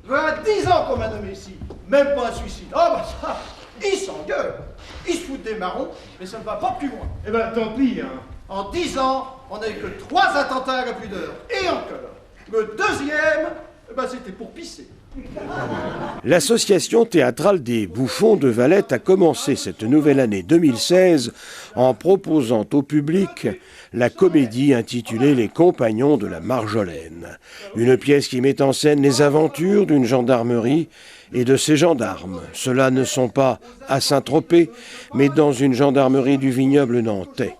Voilà 10 ans qu'on m'a nommé ici. Même pas un suicide. Ah bah ça, ils s'engueulent. Ils se foutent des marrons, mais ça ne va pas plus loin. Eh ben tant pis, hein. En 10 ans, on n'a eu que 3 attentats à la pudeur. Et encore. Le deuxième, c'était pour pisser. L'association théâtrale des Bouffons de Valette a commencé cette nouvelle année 2016 en proposant au public la comédie intitulée Les Compagnons de la Marjolaine. Une pièce qui met en scène les aventures d'une gendarmerie et de ses gendarmes. Ceux-là ne sont pas à Saint-Tropez, mais dans une gendarmerie du vignoble nantais.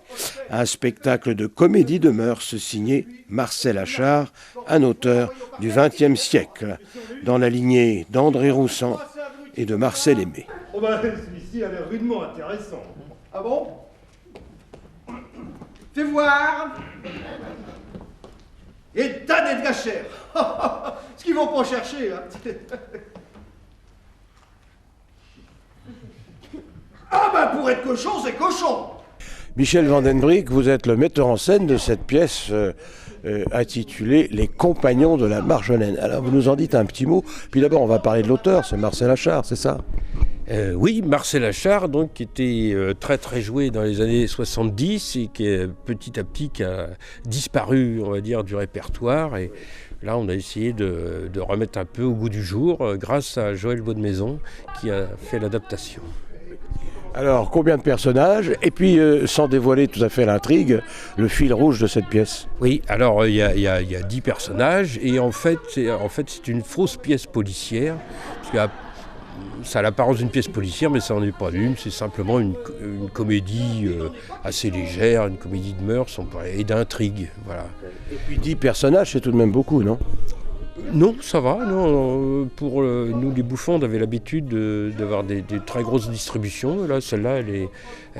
Un spectacle de comédie de mœurs signé Marcel Achard, un auteur du XXe siècle, dans la lignée d'André Roussan et de Marcel Aimé. Oh ben, celui-ci a l'air rudement intéressant. Ah bon? Fais voir. Et Dan et de la chair. Ce qu'ils vont pas chercher, hein. Ah ben pour être cochon, c'est cochon. Michel Vandenbrick, vous êtes le metteur en scène de cette pièce intitulée Les Compagnons de la Marjolaine. Alors vous nous en dites un petit mot, puis d'abord on va parler de l'auteur, c'est Marcel Achard, c'est ça? Oui, Marcel Achard, donc, qui était très très joué dans les années 70 et qui petit à petit a disparu, on va dire, du répertoire. Et là, on a essayé de remettre un peu au goût du jour grâce à Joël Baudemaison qui a fait l'adaptation. Alors, combien de personnages? Et puis, sans dévoiler tout à fait l'intrigue, le fil rouge de cette pièce. Oui, alors il y a 10 personnages et en fait c'est une fausse pièce policière. Parce que ça a l'apparence d'une pièce policière, mais ça n'en est pas une. C'est simplement une comédie assez légère, une comédie de mœurs et d'intrigue. Voilà. Et puis 10 personnages, c'est tout de même beaucoup, non? Non, ça va. Non. Pour nous, les Bouffons, on avait l'habitude d'avoir des très grosses distributions. Là, celle-là, elle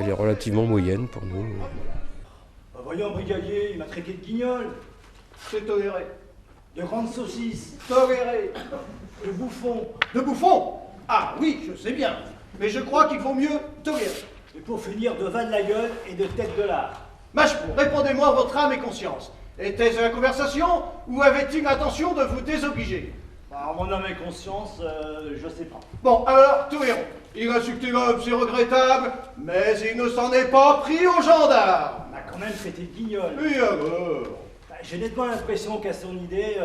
est relativement moyenne pour nous. Bah voyons, brigadier, il m'a traité de guignol. C'est toléré. De grande saucisse. Toléré. De bouffon. De bouffon? Ah oui, je sais bien. Mais je crois qu'il vaut mieux tolérer. Et pour finir, de va de la gueule et de tête de l'art. Mâche-pour, répondez-moi votre âme et conscience. Était-ce la conversation ou avait-il l'intention de vous désobliger? Alors, mon âme et conscience, je sais pas. Bon, alors, tolérons. Il a insulté l'homme, c'est regrettable, mais il ne s'en est pas pris aux gendarmes. On a quand même traité de guignol. Et alors? Bah, j'ai nettement l'impression qu'à son idée,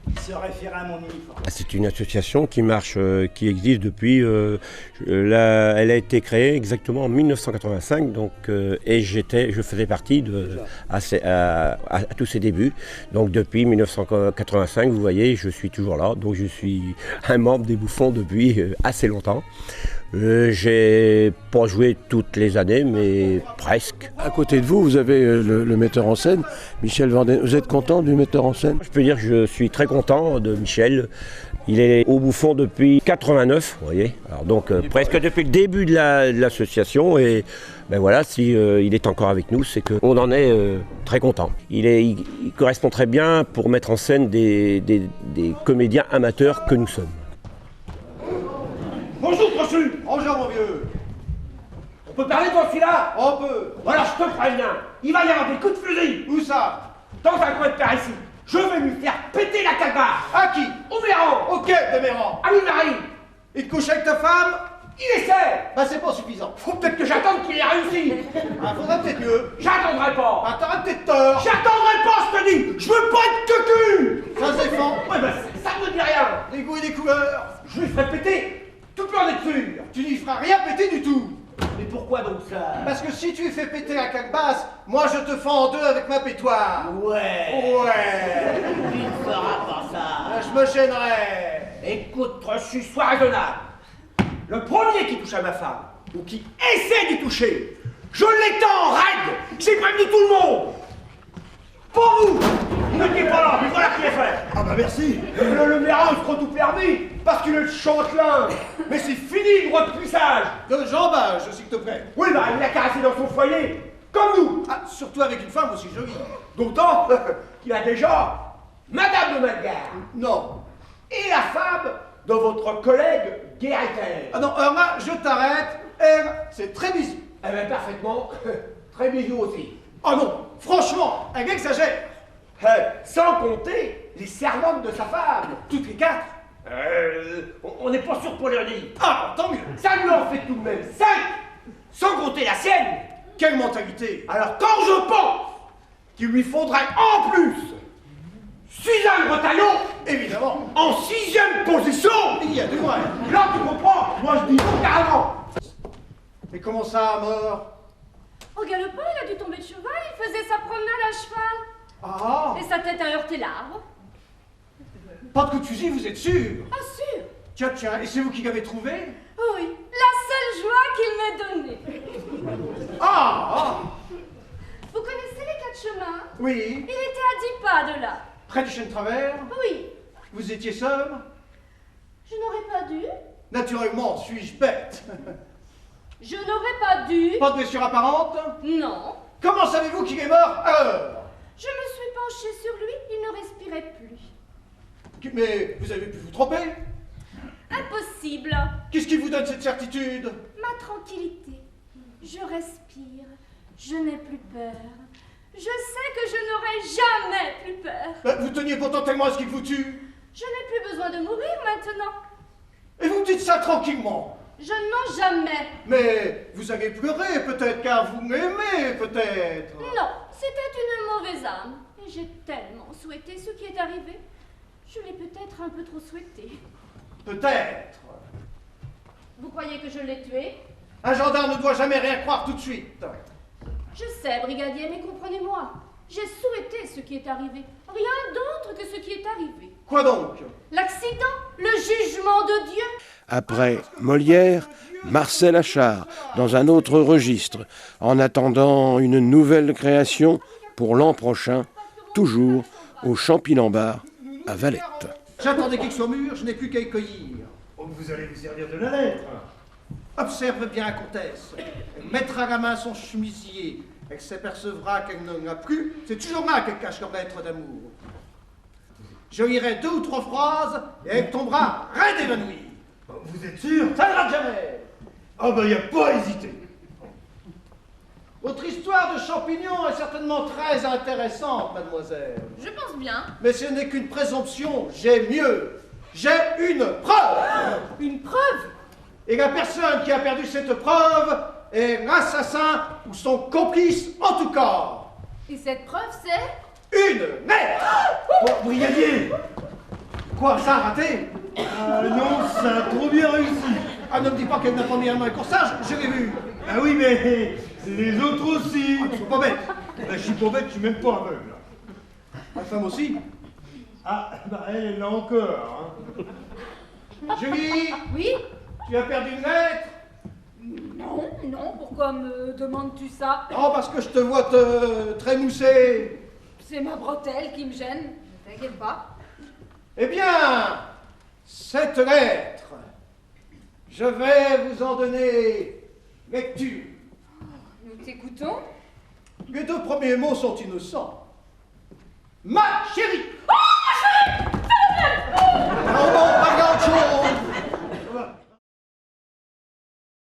il se référait à mon uniforme. C'est une association qui marche, qui existe depuis. Elle a été créée exactement en 1985, donc, et je faisais partie à tous ses débuts. Donc depuis 1985, vous voyez, je suis toujours là. Donc je suis un membre des Bouffons depuis assez longtemps. J'ai pas joué toutes les années, mais presque. À côté de vous, vous avez le metteur en scène, Michel Vandenbrick. Vous êtes content du metteur en scène? Je peux dire que je suis très content de Michel. Il est au Bouffon depuis 89, vous voyez. Alors donc presque depuis le début de l'association. Et ben voilà, si il est encore avec nous, c'est qu'on en est très content. Il correspond très bien pour mettre en scène des comédiens amateurs que nous sommes. Bonjour, Trochu. Bonjour, mon vieux. On peut parler dans celui-là? On peut. Voilà, je te préviens. Il va y avoir des coups de fusil. Où ça? Dans un coin de terre ici. Je vais lui faire péter la cagasse. À qui? Au Méran. Ok, de Méran. À Marie. Il te couche avec ta femme? Il essaie. Bah, c'est pas suffisant. Faut peut-être que j'attende qu'il ait réussi. Ah, faudrait peut-être mieux. J'attendrai pas. Ah, t'auras peut-être tort. J'attendrai pas, je te dis. Je veux pas être cocu. Ça se défend. Ouais, ben, ça me dit rien. Des goûts et des couleurs. Je lui ferai péter. Tout peut en être sûr. Tu n'y feras rien péter du tout. Mais pourquoi donc ça? Parce que si tu lui fais péter la calebasse, moi je te fends en deux avec ma pétoire. Ouais. Ouais. Il ne fera pas ça. Je me gênerais. Écoute, Trochu, sois raisonnable. Le premier qui touche à ma femme, ou qui essaie d'y toucher, je l'étends raide. J'ai prévenu tout le monde. Pour vous, il n'était pas là, mais voilà qui est fait. Ah bah merci. Le Méran, il se croit tout permis, parce qu'il est le châtelain. Mais c'est fini, le droit de puissage. De jambage, s'il te plaît. Oui, bah, il a caressé dans son foyer, comme nous. Ah, surtout avec une femme aussi jolie. D'autant qu'il a déjà Madame de Malgarde. Non. Et la femme de votre collègue Guéritaire. Ah non, alors là, je t'arrête. Elle, c'est très bisou. Eh bien, parfaitement. Très bisous aussi. Ah non, franchement, elle exagère. Sans compter les servantes de sa femme. Toutes les 4? On n'est pas sûr pour leur dire. Ah, tant mieux. Ça lui en fait tout de même 5, sans compter la sienne. Quelle mentalité. Alors quand je pense qu'il lui faudrait en plus Suzanne Bretaillon, Évidemment. en 6e position, Il y a du vrai. là tu comprends, moi je dis non carrément. Et comment ça, à mort? Regarde pas, il a dû tomber de cheval, il faisait sa promenade à cheval. Ah, Et sa tête a heurté l'arbre. pas de coup de fusil, vous êtes sûr? Ah, sûr. Tiens, tiens, et c'est vous qui l'avez trouvé? Oui, la seule joie qu'il m'ait donnée. Ah, Vous connaissez les 4 chemins? oui. Il était à 10 pas de là. Près du chêne de travers? Oui, Vous étiez seul? je n'aurais pas dû. Naturellement, suis-je bête? Je n'aurais pas dû. Pas de blessure apparente? Non. Comment savez-vous qu'il est mort alors? Je me suis penchée sur lui, il ne respirait plus. Mais vous avez pu vous tromper? Impossible. Qu'est-ce qui vous donne cette certitude? Ma tranquillité. Je respire. Je n'ai plus peur. Je sais que je n'aurai jamais plus peur. Ben, vous teniez pourtant tellement à ce qu'il vous tue. Je n'ai plus besoin de mourir maintenant. Et vous me dites ça tranquillement. Je ne mens jamais. Mais vous avez pleuré peut-être car vous m'aimez peut-être. Non, c'était une mauvaise âme. Et j'ai tellement souhaité ce qui est arrivé. Je l'ai peut-être un peu trop souhaité. Peut-être. Vous croyez que je l'ai tué? Un gendarme ne doit jamais rien croire tout de suite. Je sais, brigadier, mais comprenez-moi. J'ai souhaité ce qui est arrivé. Rien d'autre que ce qui est arrivé. Quoi donc? L'accident, le jugement de Dieu. Après Molière, Marcel Achard, dans un autre registre, en attendant une nouvelle création pour l'an prochain, toujours au Champy-Lambard, à Valette. J'attendais qu'il soit mûr, je n'ai plus qu'à y cueillir. Oh, vous allez vous servir de la lettre. Observe bien, comtesse. Elle mettra à la main son chemisier. Elle s'apercevra qu'elle n'en a plus. C'est toujours là qu'elle cache leur lettre d'amour. Je lirai 2 ou 3 phrases et elle tombera raide évanouie. Vous êtes sûr? Ça ne rate jamais. Ah ben, y a pas à hésiter. Votre histoire de champignons est certainement très intéressante, mademoiselle. Je pense bien. Mais ce n'est qu'une présomption, j'ai mieux. J'ai une preuve. Une preuve? Et la personne qui a perdu cette preuve est l'assassin ou son complice en tout cas. Et cette preuve, c'est? Une lettre. Oh, brigadier! Quoi, ça a raté? Ah non, ça a trop bien réussi. Ah, ne me dis pas qu'elle n'a pas mis un main au corsage, je l'ai vu. Ah oui, mais les autres aussi. Ah, tu sois pas bête. Ben, je suis pas bête, je suis même pas aveugle. Ma femme aussi. Ah, bah elle l'a encore. Hein. Julie, Oui? tu as perdu une lettre? Non, non, pourquoi me demandes-tu ça? Oh, parce que je te vois te trémousser. C'est ma bretelle qui me gêne. Ne t'inquiète pas. Eh bien, cette lettre, je vais vous en donner lecture. Nous t'écoutons. Les 2 premiers mots sont innocents. Ma chérie,